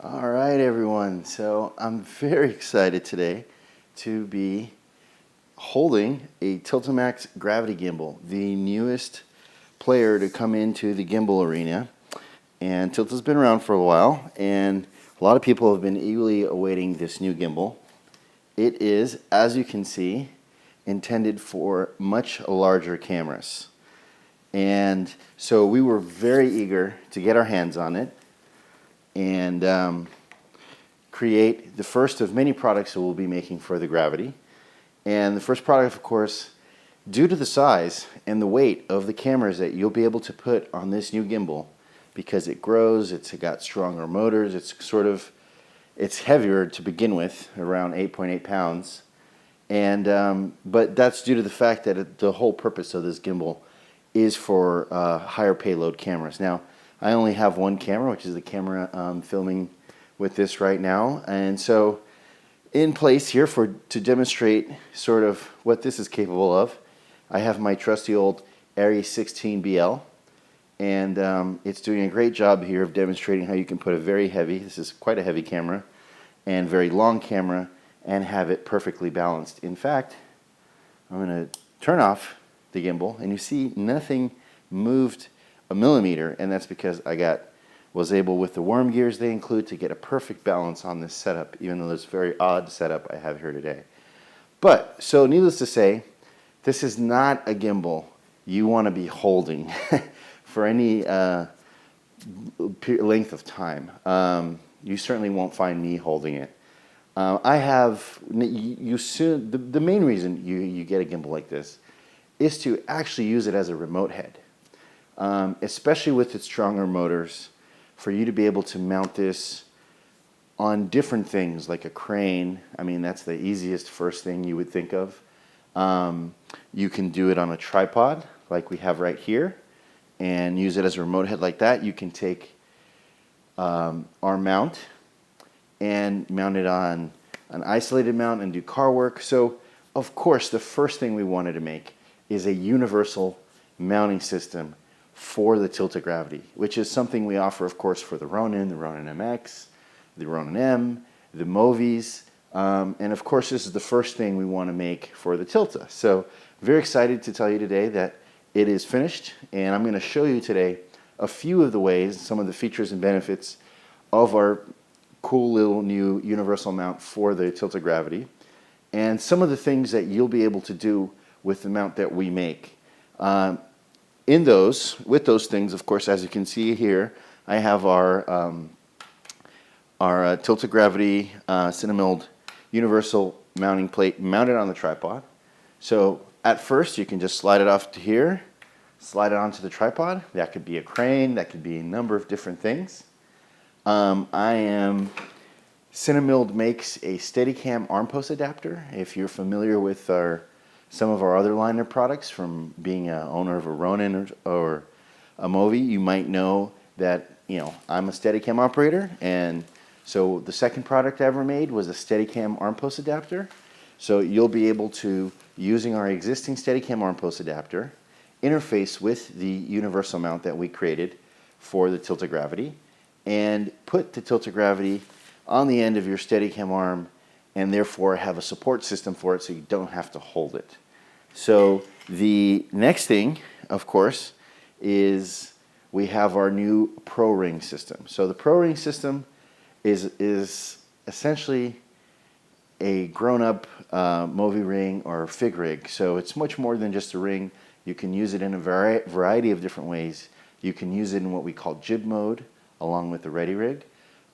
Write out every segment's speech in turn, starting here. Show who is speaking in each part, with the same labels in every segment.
Speaker 1: All right, everyone. So I'm very excited today to be holding a Tilta Gravity gimbal, the newest player to come into the gimbal arena. And Tilta's been around for a while, and a lot of people have been eagerly awaiting this new gimbal. It is, as you can see, intended for much larger cameras. And so we were very eager to get our hands on it and create the first of many products that we'll be making for the Gravity. And the first product, of course, due to the size and the weight of the cameras that you'll be able to put on this new gimbal, because it grows, it's got stronger motors, it's heavier to begin with, around 8.8 pounds. And but that's due to the fact that the whole purpose of this gimbal is for higher payload cameras. Now, I only have one camera, which is the camera I'm filming with this right now. And so in place here to demonstrate sort of what this is capable of, I have my trusty old Aries 16BL. And it's doing a great job here of demonstrating how you can put a very heavy, this is quite a heavy camera, and very long camera, and have it perfectly balanced. In fact, I'm going to turn off the gimbal, and you see nothing moved a millimeter, and that's because I was able, with the worm gears they include, to get a perfect balance on this setup, even though this very odd setup I have here today. But, so needless to say, this is not a gimbal you want to be holding for any length of time. You certainly won't find me holding it. The main reason you get a gimbal like this is to actually use it as a remote head. Especially with its stronger motors, for you to be able to mount this on different things like a crane. I mean, that's the easiest first thing you would think of. You can do it on a tripod like we have right here and use it as a remote head like that. You can take our mount and mount it on an isolated mount and do car work. So, of course, the first thing we wanted to make is a universal mounting system for the Tilta Gravity, which is something we offer, of course, for the Ronin MX, the Ronin M, the Movies, and of course this is the first thing we want to make for the Tilta. So very excited to tell you today that it is finished, and I'm going to show you today a few of the ways, some of the features and benefits of our cool little new universal mount for the Tilta Gravity, and some of the things that you'll be able to do with the mount that we make. With those things, of course, as you can see here, I have our Tilta Gravity Cinemilled Universal mounting plate mounted on the tripod. So at first, you can just slide it off to here, slide it onto the tripod. That could be a crane, that could be a number of different things. Cinemilled makes a Steadicam armpost adapter. If you're familiar with some of our other line of products, from being an owner of a Ronin or a Movi, you might know that I'm a Steadicam operator, and so the second product I ever made was a Steadicam armpost adapter. So you'll be able to, using our existing Steadicam armpost adapter, interface with the universal mount that we created for the Tilta Gravity, and put the Tilta Gravity on the end of your Steadicam arm, and therefore have a support system for it so you don't have to hold it. So the next thing, of course, is we have our new Pro Ring system. So the Pro Ring system is essentially a grown-up Movi ring or fig rig. So it's much more than just a ring. You can use it in a variety of different ways. You can use it in what we call jib mode, along with the ReadyRig.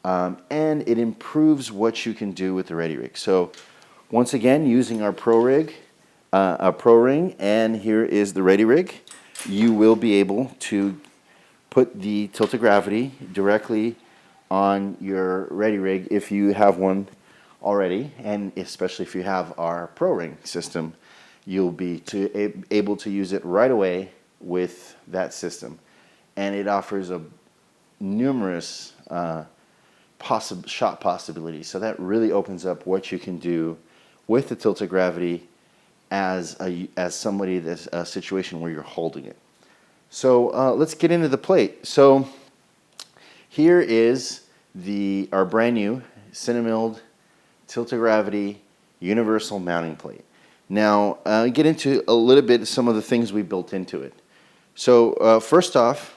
Speaker 1: And it improves what you can do with the ReadyRig. So once again, using our Pro Ring, and here is the ReadyRig, you will be able to put the Tilta Gravity directly on your ReadyRig if you have one already, and especially if you have our Pro Ring system, you'll be able to use it right away with that system. And it offers numerous shot possibilities. So that really opens up what you can do with the Tilta Gravity as somebody that's a situation where you're holding it. So let's get into the plate. So here is our brand new CineMilled Tilta Gravity Universal mounting plate. Now, get into a little bit some of the things we built into it. So first off,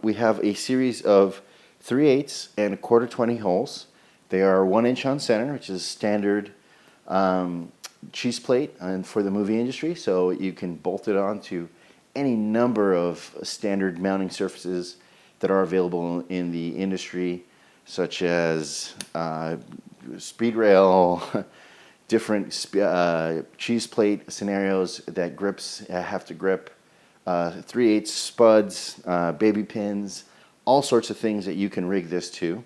Speaker 1: we have a series of 3/8 and 1/4 20 holes. They are 1 inch on center, which is standard cheese plate and for the movie industry. So you can bolt it onto any number of standard mounting surfaces that are available in the industry, such as speed rail, different cheese plate scenarios that grips have to grip, 3/8 spuds, baby pins, all sorts of things that you can rig this to.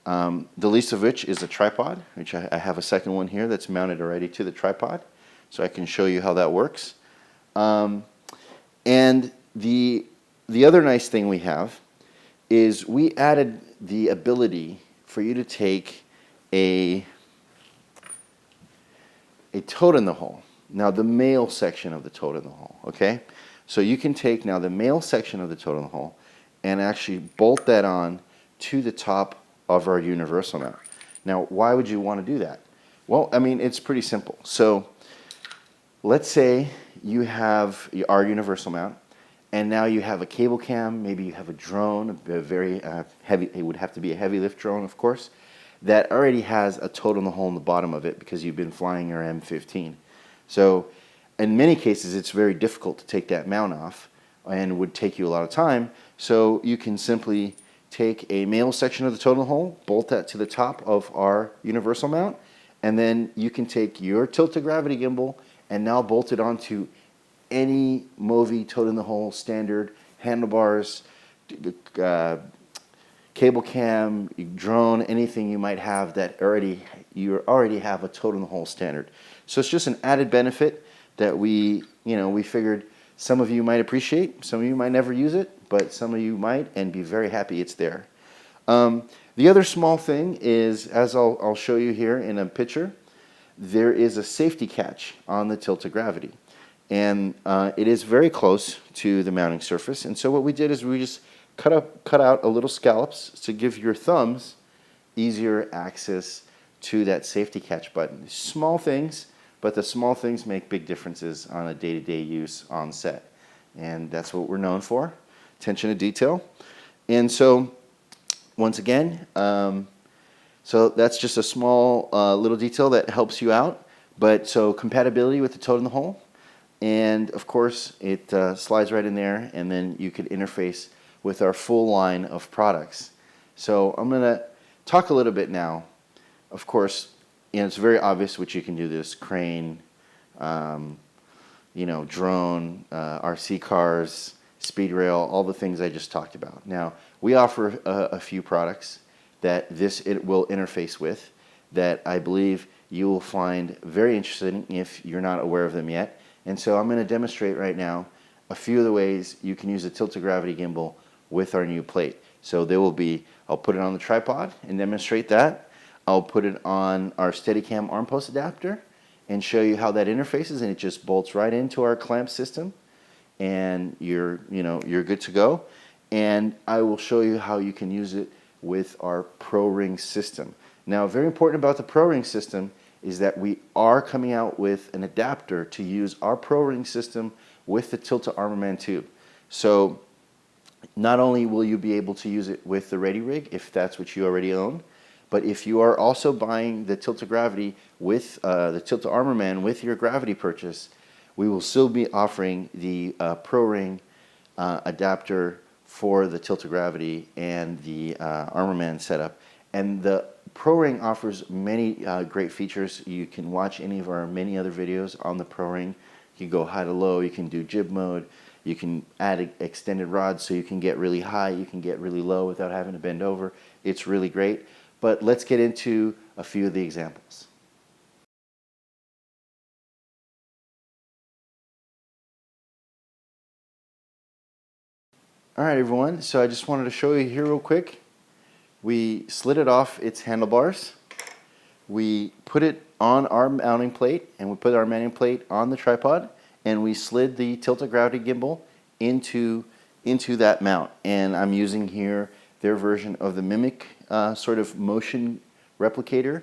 Speaker 1: The least of which is a tripod, which I have a second one here that's mounted already to the tripod, so I can show you how that works. And the other nice thing we have is we added the ability for you to take a toad in the hole. Now the male section of the toad in the hole, okay? So you can take now the male section of the toad in the hole and actually bolt that on to the top of our universal mount. Now, why would you want to do that? Well, I mean, it's pretty simple. So let's say you have our universal mount, and now you have a cable cam, maybe you have a drone, a very heavy, it would have to be a heavy lift drone, of course, that already has a toad in the hole in the bottom of it because you've been flying your M15. So in many cases, it's very difficult to take that mount off and would take you a lot of time. So you can simply take a male section of the toad in the hole, bolt that to the top of our universal mount, and then you can take your Tilta Gravity gimbal and now bolt it onto any Movi toad in the hole standard handlebars, cable cam, drone, anything you might have that you already have a toad in the hole standard. So it's just an added benefit that we figured some of you might appreciate, some of you might never use it, but some of you might and be very happy it's there. The other small thing is, as I'll show you here in a picture, there is a safety catch on the Tilta Gravity. And it is very close to the mounting surface. And so what we did is we just cut out a little scallops to give your thumbs easier access to that safety catch button. Small things, but the small things make big differences on a day-to-day use on set. And that's what we're known for, attention to detail. And so, once again, so that's just a small little detail that helps you out. But so compatibility with the toad in the hole. And of course, it slides right in there, and then you could interface with our full line of products. So I'm going to talk a little bit now. Of course, it's very obvious what you can do. This crane, drone, RC cars, speed rail, all the things I just talked about. Now, we offer a few products that it will interface with that I believe you will find very interesting if you're not aware of them yet. And so I'm going to demonstrate right now a few of the ways you can use a Tilta Gravity gimbal with our new plate. So there will be, I'll put it on the tripod and demonstrate that. I'll put it on our Steadicam armpost adapter and show you how that interfaces, and it just bolts right into our clamp system, and you're good to go. And I will show you how you can use it with our Pro Ring system. Now, very important about the Pro Ring system is that we are coming out with an adapter to use our Pro Ring system with the Tilta Armorman tube. So not only will you be able to use it with the ReadyRig if that's what you already own, but if you are also buying the Tilta Gravity with the Tilta Armorman with your Gravity purchase, we will still be offering the Pro Ring adapter for the Tilta Gravity and the Armorman setup. And the Pro Ring offers many great features. You can watch any of our many other videos on the Pro Ring. You can go high to low, you can do jib mode, you can add extended rods so you can get really high, you can get really low without having to bend over. It's really great. But let's get into a few of the examples. All right, everyone, so I just wanted to show you here real quick. We slid it off its handlebars. We put it on our mounting plate, and we put our mounting plate on the tripod, and we slid the Tilta Gravity gimbal into that mount. And I'm using here their version of the Mimic sort of motion replicator.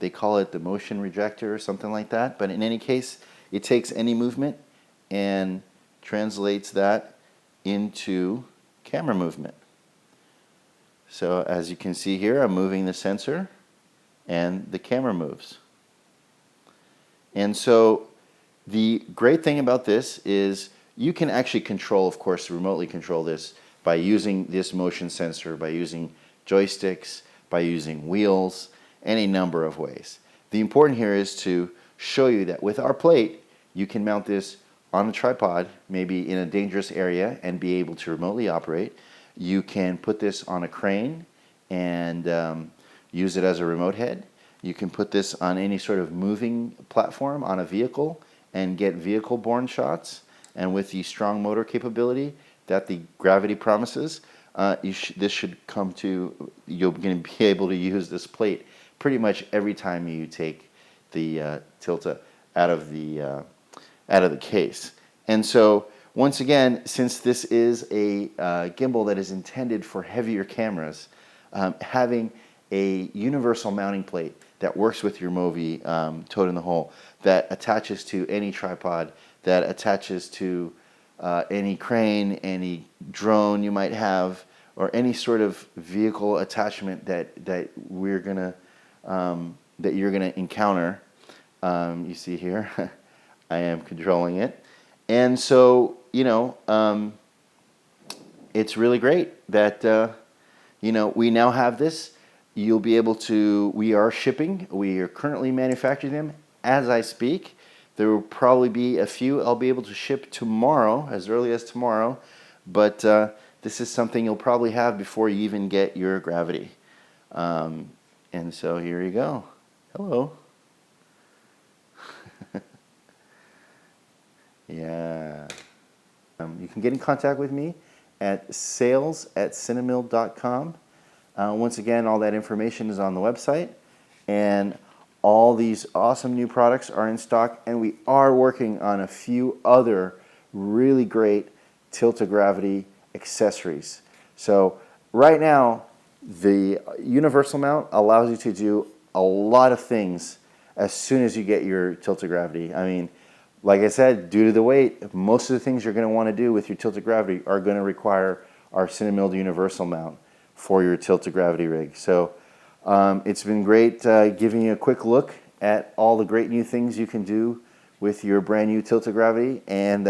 Speaker 1: They call it the motion rejector or something like that. But in any case, it takes any movement and translates that into camera movement. So as you can see here, I'm moving the sensor and the camera moves. And so the great thing about this is you can actually control, of course, remotely control this by using this motion sensor, by using joysticks, by using wheels, any number of ways. The important here is to show you that with our plate, you can mount this on a tripod, maybe in a dangerous area, and be able to remotely operate. You can put this on a crane and use it as a remote head. You can put this on any sort of moving platform on a vehicle and get vehicle-borne shots. And with the strong motor capability that the Gravity promises, this should come to, you're going to be able to use this plate pretty much every time you take the Tilta out of the case. And so once again, since this is a gimbal that is intended for heavier cameras, having a universal mounting plate that works with your Movi toad in the hole, that attaches to any tripod, that attaches to any crane, any drone you might have, or any sort of vehicle attachment that we're gonna that you're gonna encounter. You see here, I am controlling it, and so it's really great that we now have this. You'll be able to. We are shipping. We are currently manufacturing them as I speak. There will probably be a few I'll be able to ship tomorrow, as early as tomorrow, but this is something you'll probably have before you even get your Gravity. And so here you go. Hello. Yeah. You can get in contact with me at sales@cinemilled.com. Once again, all that information is on the website, and all these awesome new products are in stock, and we are working on a few other really great Tilta Gravity accessories. So right now, the universal mount allows you to do a lot of things as soon as you get your Tilta Gravity. I mean, like I said, due to the weight, most of the things you're going to want to do with your Tilta Gravity are going to require our CineMilled Universal mount for your Tilta Gravity rig. So it's been great giving you a quick look at all the great new things you can do with your brand new Tilta Gravity, and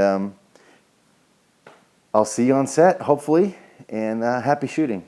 Speaker 1: I'll see you on set, hopefully, and happy shooting.